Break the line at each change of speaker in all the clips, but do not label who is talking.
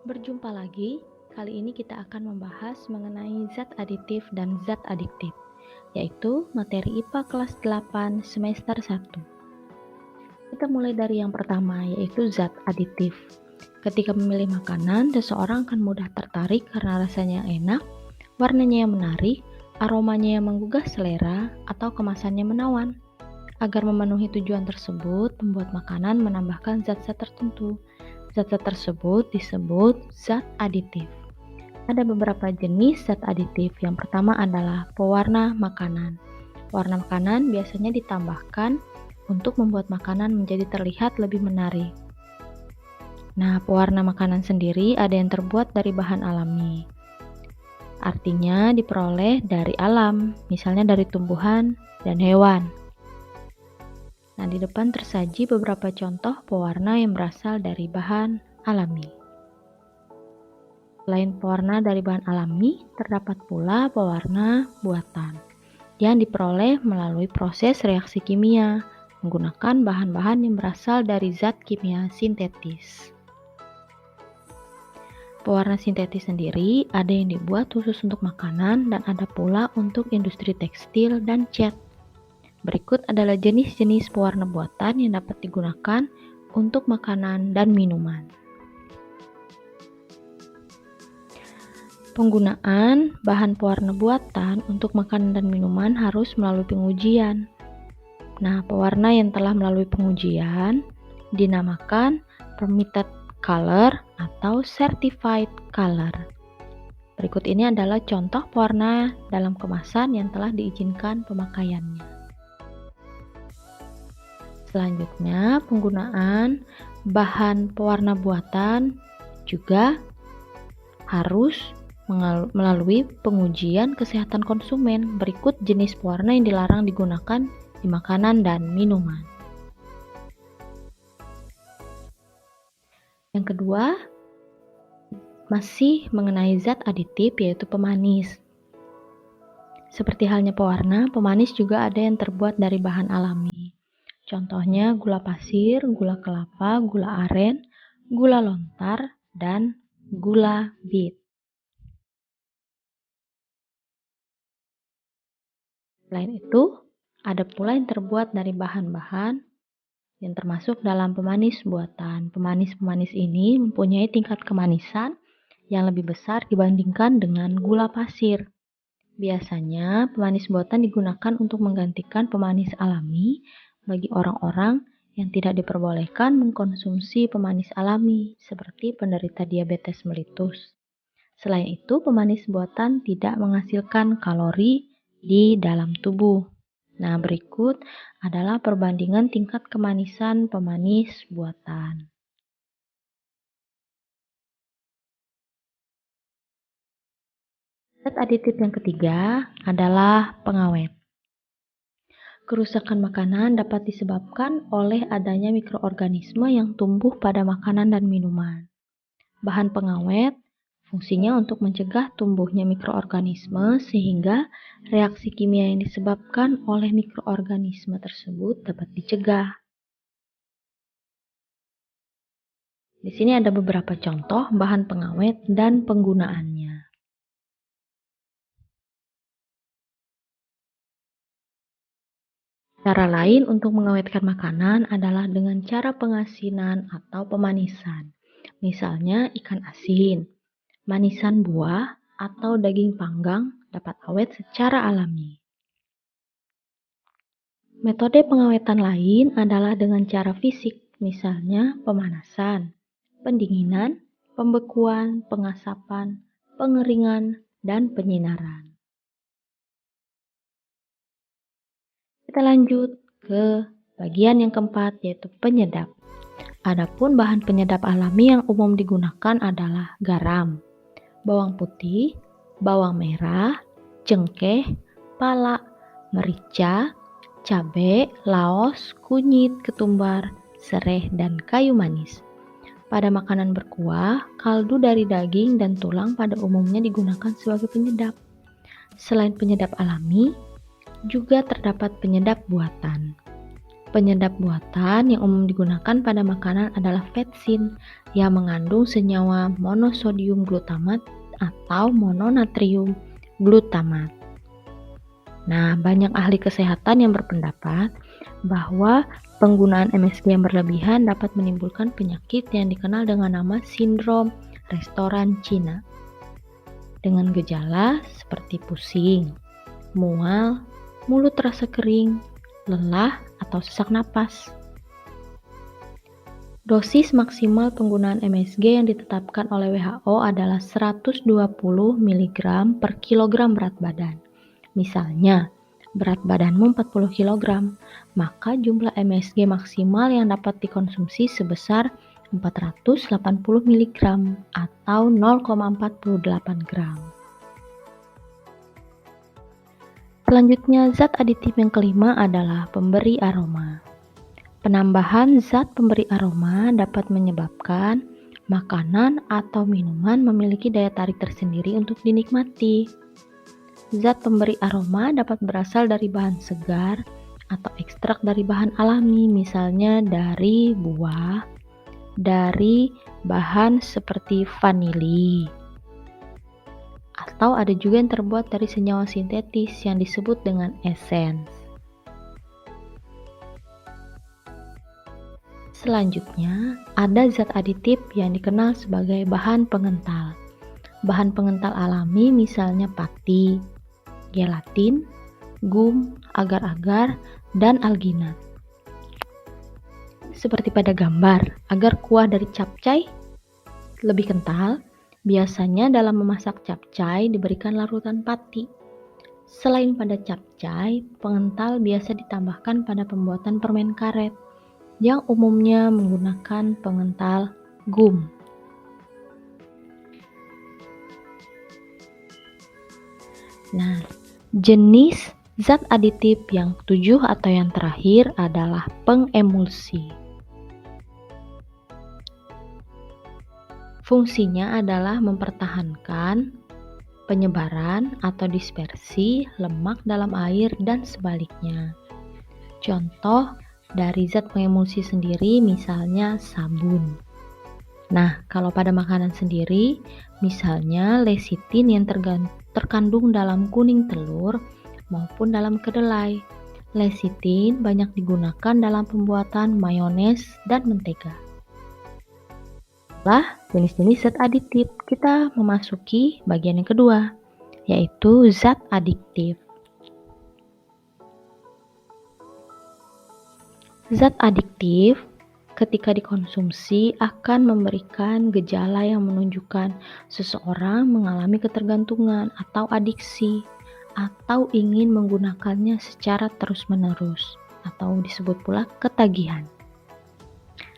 Berjumpa lagi, kali ini kita akan membahas mengenai zat aditif dan zat adiktif, yaitu materi IPA kelas 8 semester 1. Kita mulai dari yang pertama, yaitu zat aditif. Ketika memilih makanan, seseorang akan mudah tertarik karena rasanya yang enak, warnanya yang menarik, aromanya yang menggugah selera, atau kemasannya menawan. Agar memenuhi tujuan tersebut, pembuat makanan menambahkan zat-zat tertentu. Zat-zat tersebut disebut zat aditif. Ada beberapa jenis zat aditif. Yang pertama adalah pewarna makanan. Pewarna makanan biasanya ditambahkan untuk membuat makanan menjadi terlihat lebih menarik. Nah, pewarna makanan sendiri ada yang terbuat dari bahan alami. Artinya diperoleh dari alam, misalnya dari tumbuhan dan hewan. Nah, di depan tersaji beberapa contoh pewarna yang berasal dari bahan alami. Selain pewarna dari bahan alami, terdapat pula pewarna buatan yang diperoleh melalui proses reaksi kimia menggunakan bahan-bahan yang berasal dari zat kimia sintetis. Pewarna sintetis sendiri ada yang dibuat khusus untuk makanan dan ada pula untuk industri tekstil dan cat. Berikut adalah jenis-jenis pewarna buatan yang dapat digunakan untuk makanan dan minuman. Penggunaan bahan pewarna buatan untuk makanan dan minuman harus melalui pengujian. Nah, pewarna yang telah melalui pengujian dinamakan permitted color atau certified color. Berikut ini adalah contoh pewarna dalam kemasan yang telah diizinkan pemakaiannya. Selanjutnya, penggunaan bahan pewarna buatan juga harus melalui pengujian kesehatan konsumen. Berikut jenis pewarna yang dilarang digunakan di makanan dan minuman. Yang kedua, masih mengenai zat aditif, yaitu pemanis. Seperti halnya pewarna, pemanis juga ada yang terbuat dari bahan alami. Contohnya gula pasir, gula kelapa, gula aren, gula lontar, dan gula bit. Selain itu, ada pula yang terbuat dari bahan-bahan yang termasuk dalam pemanis buatan. Pemanis-pemanis ini mempunyai tingkat kemanisan yang lebih besar dibandingkan dengan gula pasir. Biasanya, pemanis buatan digunakan untuk menggantikan pemanis alami bagi orang-orang yang tidak diperbolehkan mengkonsumsi pemanis alami, seperti penderita diabetes melitus. Selain itu, pemanis buatan tidak menghasilkan kalori di dalam tubuh. Nah, berikut adalah perbandingan tingkat kemanisan pemanis buatan. Zat aditif yang ketiga adalah pengawet. Kerusakan makanan dapat disebabkan oleh adanya mikroorganisme yang tumbuh pada makanan dan minuman. Bahan pengawet fungsinya untuk mencegah tumbuhnya mikroorganisme sehingga reaksi kimia yang disebabkan oleh mikroorganisme tersebut dapat dicegah. Di sini ada beberapa contoh bahan pengawet dan penggunaannya. Cara lain untuk mengawetkan makanan adalah dengan cara pengasinan atau pemanisan. Misalnya ikan asin, manisan buah, atau daging panggang dapat awet secara alami. Metode pengawetan lain adalah dengan cara fisik, misalnya pemanasan, pendinginan, pembekuan, pengasapan, pengeringan, dan penyinaran. Kita lanjut ke bagian yang keempat, yaitu penyedap. Adapun bahan penyedap alami yang umum digunakan adalah garam, bawang putih, bawang merah, cengkeh, pala, merica, cabai, laos, kunyit, ketumbar, sereh, dan kayu manis. Pada makanan berkuah, kaldu dari daging dan tulang pada umumnya digunakan sebagai penyedap. Selain penyedap alami, juga terdapat penyedap buatan. Penyedap buatan yang umum digunakan pada makanan adalah vetsin yang mengandung senyawa monosodium glutamat atau mononatrium glutamat. Nah, banyak ahli kesehatan yang berpendapat bahwa penggunaan MSG yang berlebihan dapat menimbulkan penyakit yang dikenal dengan nama sindrom restoran Cina dengan gejala seperti pusing, mual, mulut terasa kering, lelah, atau sesak napas. Dosis maksimal penggunaan MSG yang ditetapkan oleh WHO adalah 120 mg per kilogram berat badan. Misalnya, berat badanmu 40 kg, maka jumlah MSG maksimal yang dapat dikonsumsi sebesar 480 mg atau 0,48 gram. Selanjutnya, zat aditif yang kelima adalah pemberi aroma. Penambahan zat pemberi aroma dapat menyebabkan makanan atau minuman memiliki daya tarik tersendiri untuk dinikmati. Zat pemberi aroma dapat berasal dari bahan segar atau ekstrak dari bahan alami, misalnya dari buah, dari bahan seperti vanili, atau ada juga yang terbuat dari senyawa sintetis yang disebut dengan esens. Selanjutnya, ada zat aditif yang dikenal sebagai bahan pengental. Bahan pengental alami misalnya pati, gelatin, gum, agar-agar, dan alginat. Seperti pada gambar, agar kuah dari capcay lebih kental, biasanya dalam memasak capcay diberikan larutan pati. Selain pada capcay, pengental biasa ditambahkan pada pembuatan permen karet, yang umumnya menggunakan pengental gum. Nah, jenis zat aditif yang ketujuh atau yang terakhir adalah pengemulsi. Fungsinya adalah mempertahankan penyebaran atau dispersi lemak dalam air dan sebaliknya. Contoh dari zat pengemulsi sendiri misalnya sabun. Nah, kalau pada makanan sendiri, misalnya lecitin yang terkandung dalam kuning telur maupun dalam kedelai. Lecitin banyak digunakan dalam pembuatan mayones dan mentega. Setelah jenis-jenis zat aditif, kita memasuki bagian yang kedua, yaitu zat adiktif. Zat adiktif ketika dikonsumsi akan memberikan gejala yang menunjukkan seseorang mengalami ketergantungan atau adiksi atau ingin menggunakannya secara terus-menerus atau disebut pula ketagihan.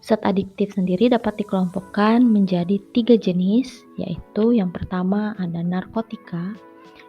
Zat adiktif sendiri dapat dikelompokkan menjadi 3 jenis, yaitu yang pertama ada narkotika,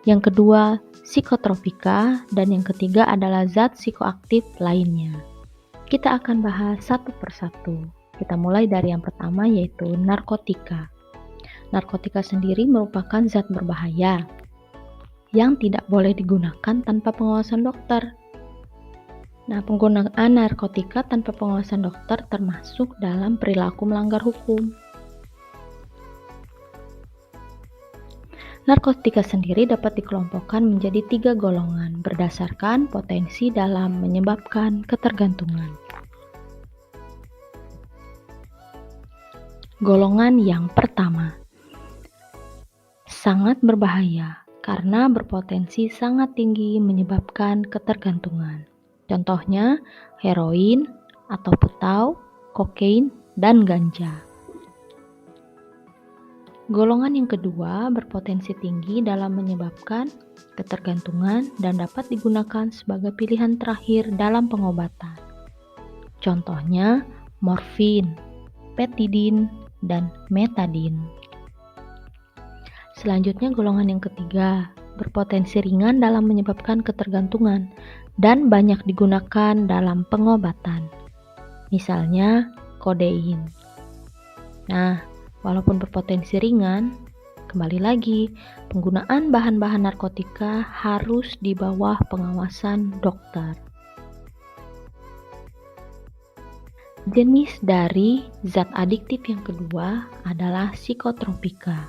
yang kedua psikotropika, dan yang ketiga adalah zat psikoaktif lainnya. Kita akan bahas satu persatu. Kita mulai dari yang pertama yaitu narkotika. Narkotika sendiri merupakan zat berbahaya yang tidak boleh digunakan tanpa pengawasan dokter. Nah, penggunaan narkotika tanpa pengawasan dokter termasuk dalam perilaku melanggar hukum. Narkotika sendiri dapat dikelompokkan menjadi 3 golongan berdasarkan potensi dalam menyebabkan ketergantungan. Golongan yang pertama, sangat berbahaya karena berpotensi sangat tinggi menyebabkan ketergantungan. Contohnya heroin atau putau, kokain, dan ganja. Golongan yang kedua berpotensi tinggi dalam menyebabkan ketergantungan dan dapat digunakan sebagai pilihan terakhir dalam pengobatan. Contohnya morfin, petidin, dan metadin. Selanjutnya golongan yang ketiga berpotensi ringan dalam menyebabkan ketergantungan dan banyak digunakan dalam pengobatan. Misalnya kodein. Nah, walaupun berpotensi ringan, kembali lagi, penggunaan bahan-bahan narkotika harus di bawah pengawasan dokter. Jenis dari zat adiktif yang kedua adalah psikotropika.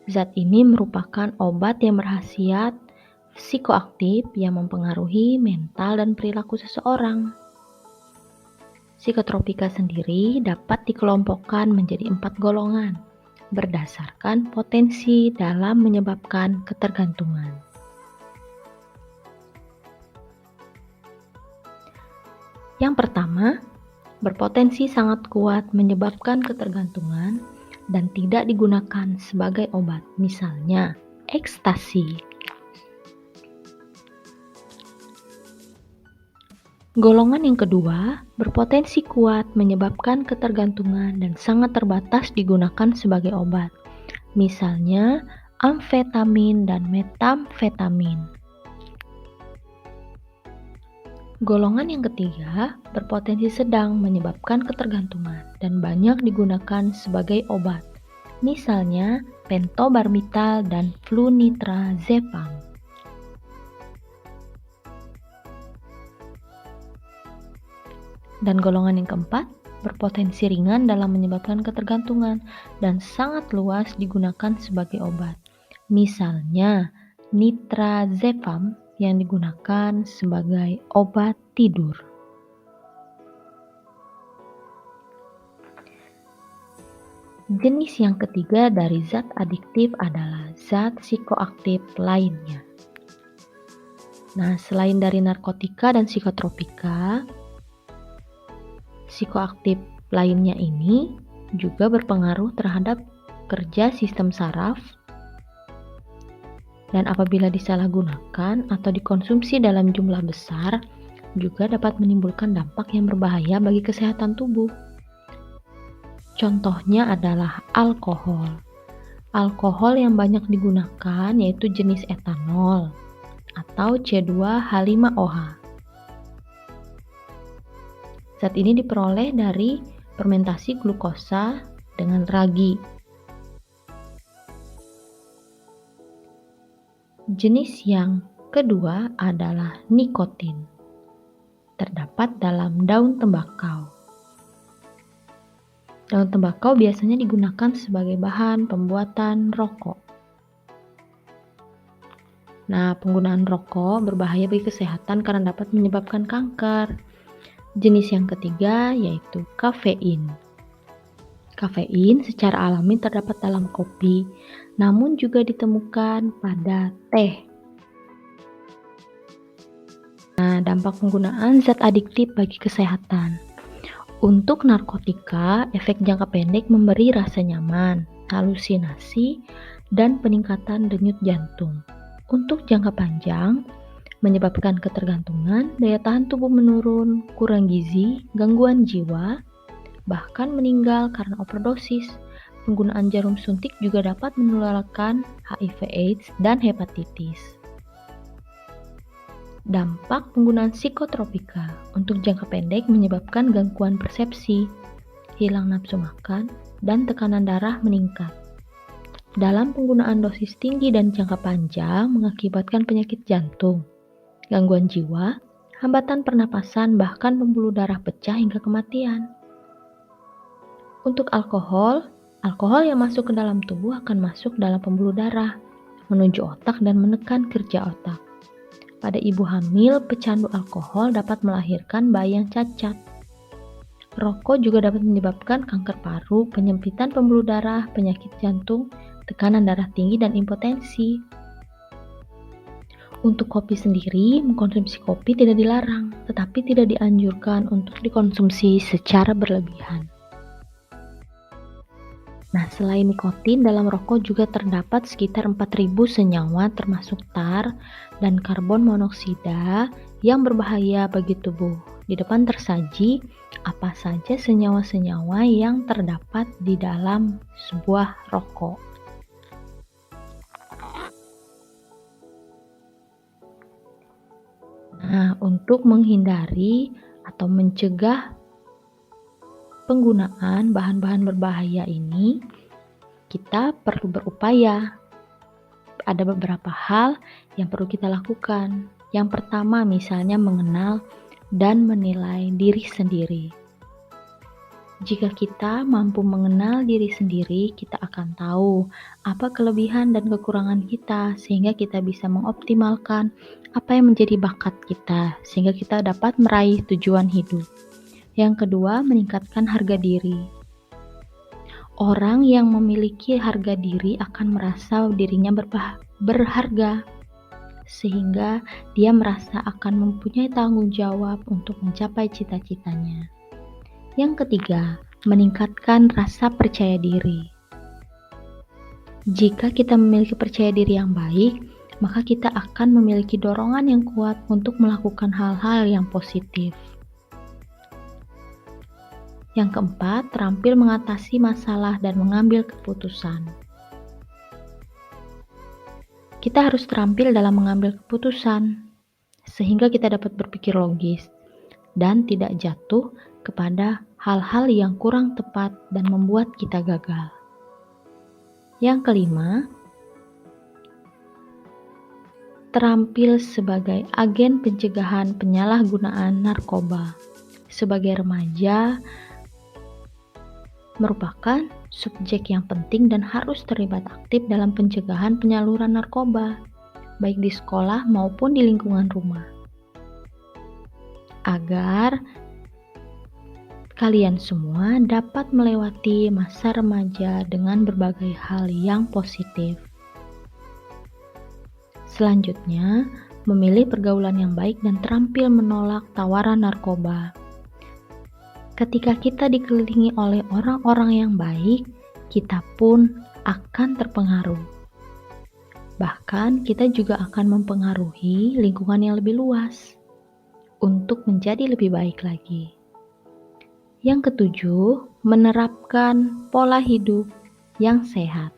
Zat ini merupakan obat yang berkhasiat psikoaktif yang mempengaruhi mental dan perilaku seseorang. Psikotropika sendiri dapat dikelompokkan menjadi 4 golongan berdasarkan potensi dalam menyebabkan ketergantungan. Yang pertama, berpotensi sangat kuat menyebabkan ketergantungan dan tidak digunakan sebagai obat, misalnya ekstasi. Golongan yang kedua berpotensi kuat menyebabkan ketergantungan dan sangat terbatas digunakan sebagai obat, misalnya amfetamin dan metamfetamin. Golongan yang ketiga berpotensi sedang menyebabkan ketergantungan dan banyak digunakan sebagai obat, misalnya pentobarbital dan flunitrazepam. Dan golongan yang keempat berpotensi ringan dalam menyebabkan ketergantungan dan sangat luas digunakan sebagai obat, misalnya nitrazepam yang digunakan sebagai obat tidur. Jenis yang ketiga dari zat adiktif adalah zat psikoaktif lainnya. Nah, selain dari narkotika dan psikotropika, psikoaktif lainnya ini juga berpengaruh terhadap kerja sistem saraf dan apabila disalahgunakan atau dikonsumsi dalam jumlah besar juga dapat menimbulkan dampak yang berbahaya bagi kesehatan tubuh. Contohnya adalah alkohol. Alkohol yang banyak digunakan yaitu jenis etanol atau C2H5OH. Zat ini diperoleh dari fermentasi glukosa dengan ragi. Jenis yang kedua adalah nikotin. Terdapat dalam daun tembakau. Daun tembakau biasanya digunakan sebagai bahan pembuatan rokok. Nah, penggunaan rokok berbahaya bagi kesehatan karena dapat menyebabkan kanker. Jenis yang ketiga yaitu kafein. Kafein secara alami terdapat dalam kopi, namun juga ditemukan pada teh. Nah, dampak penggunaan zat adiktif bagi kesehatan. Untuk narkotika, efek jangka pendek memberi rasa nyaman, halusinasi, dan peningkatan denyut jantung. Untuk jangka panjang, menyebabkan ketergantungan, daya tahan tubuh menurun, kurang gizi, gangguan jiwa, bahkan meninggal karena overdosis. Penggunaan jarum suntik juga dapat menularkan HIV/AIDS dan hepatitis. Dampak penggunaan psikotropika untuk jangka pendek menyebabkan gangguan persepsi, hilang nafsu makan, dan tekanan darah meningkat. Dalam penggunaan dosis tinggi dan jangka panjang mengakibatkan penyakit jantung, gangguan jiwa, hambatan pernapasan, bahkan pembuluh darah pecah hingga kematian. Untuk alkohol yang masuk ke dalam tubuh akan masuk dalam pembuluh darah, menuju otak dan menekan kerja otak. Pada ibu hamil, pecandu alkohol dapat melahirkan bayi yang cacat. Rokok juga dapat menyebabkan kanker paru, penyempitan pembuluh darah, penyakit jantung, tekanan darah tinggi, dan impotensi. Untuk kopi sendiri, mengkonsumsi kopi tidak dilarang, tetapi tidak dianjurkan untuk dikonsumsi secara berlebihan. Nah, selain nikotin, dalam rokok juga terdapat sekitar 4.000 senyawa termasuk tar dan karbon monoksida yang berbahaya bagi tubuh. Di depan tersaji apa saja senyawa-senyawa yang terdapat di dalam sebuah rokok. Nah, untuk menghindari atau mencegah penggunaan bahan-bahan berbahaya ini, kita perlu berupaya. Ada beberapa hal yang perlu kita lakukan. Yang pertama, misalnya mengenal dan menilai diri sendiri. Jika kita mampu mengenal diri sendiri, kita akan tahu apa kelebihan dan kekurangan kita, sehingga kita bisa mengoptimalkan apa yang menjadi bakat kita, sehingga kita dapat meraih tujuan hidup. Yang kedua, meningkatkan harga diri. Orang yang memiliki harga diri akan merasa dirinya berharga, sehingga dia merasa akan mempunyai tanggung jawab untuk mencapai cita-citanya. Yang ketiga, meningkatkan rasa percaya diri. Jika kita memiliki percaya diri yang baik, maka kita akan memiliki dorongan yang kuat untuk melakukan hal-hal yang positif. Yang keempat, terampil mengatasi masalah dan mengambil keputusan. Kita harus terampil dalam mengambil keputusan, sehingga kita dapat berpikir logis dan tidak jatuh kepada hal-hal yang kurang tepat dan membuat kita gagal. Yang kelima, terampil sebagai agen pencegahan penyalahgunaan narkoba. Sebagai remaja, merupakan subjek yang penting dan harus terlibat aktif dalam pencegahan penyaluran narkoba, baik di sekolah maupun di lingkungan rumah. Agar kalian semua dapat melewati masa remaja dengan berbagai hal yang positif. Selanjutnya, memilih pergaulan yang baik dan terampil menolak tawaran narkoba. Ketika kita dikelilingi oleh orang-orang yang baik, kita pun akan terpengaruh. Bahkan kita juga akan mempengaruhi lingkungan yang lebih luas untuk menjadi lebih baik lagi. Yang ketujuh, menerapkan pola hidup yang sehat.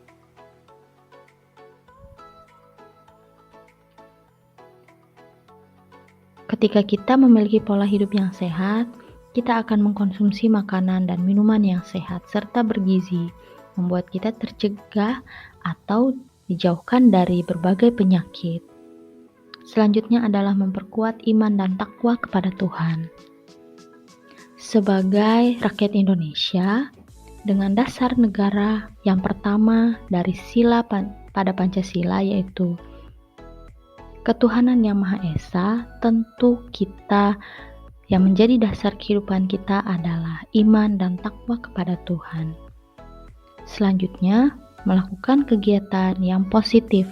Ketika kita memiliki pola hidup yang sehat, kita akan mengkonsumsi makanan dan minuman yang sehat serta bergizi, membuat kita tercegah atau dijauhkan dari berbagai penyakit. Selanjutnya adalah memperkuat iman dan takwa kepada Tuhan. Sebagai rakyat Indonesia, dengan dasar negara yang pertama dari sila pada Pancasila, yaitu ketuhanan yang Maha Esa, tentu kita yang menjadi dasar kehidupan kita adalah iman dan takwa kepada Tuhan. Selanjutnya, melakukan kegiatan yang positif.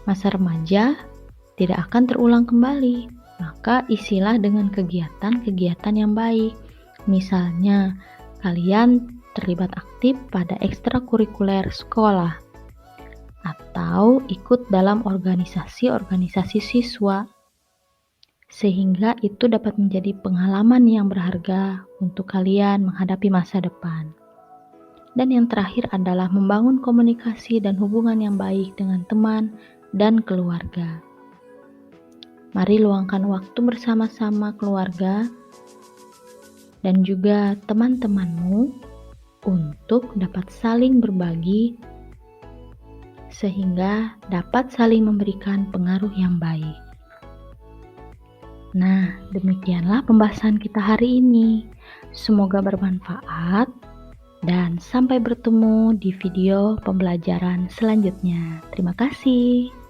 Masa remaja tidak akan terulang kembali, maka isilah dengan kegiatan-kegiatan yang baik. Misalnya, kalian terlibat aktif pada ekstrakurikuler sekolah, atau ikut dalam organisasi-organisasi siswa, sehingga itu dapat menjadi pengalaman yang berharga untuk kalian menghadapi masa depan. Dan yang terakhir adalah membangun komunikasi dan hubungan yang baik dengan teman dan keluarga. Mari luangkan waktu bersama-sama keluarga dan juga teman-temanmu untuk dapat saling berbagi sehingga dapat saling memberikan pengaruh yang baik. Nah, demikianlah pembahasan kita hari ini. Semoga bermanfaat dan sampai bertemu di video pembelajaran selanjutnya. Terima kasih.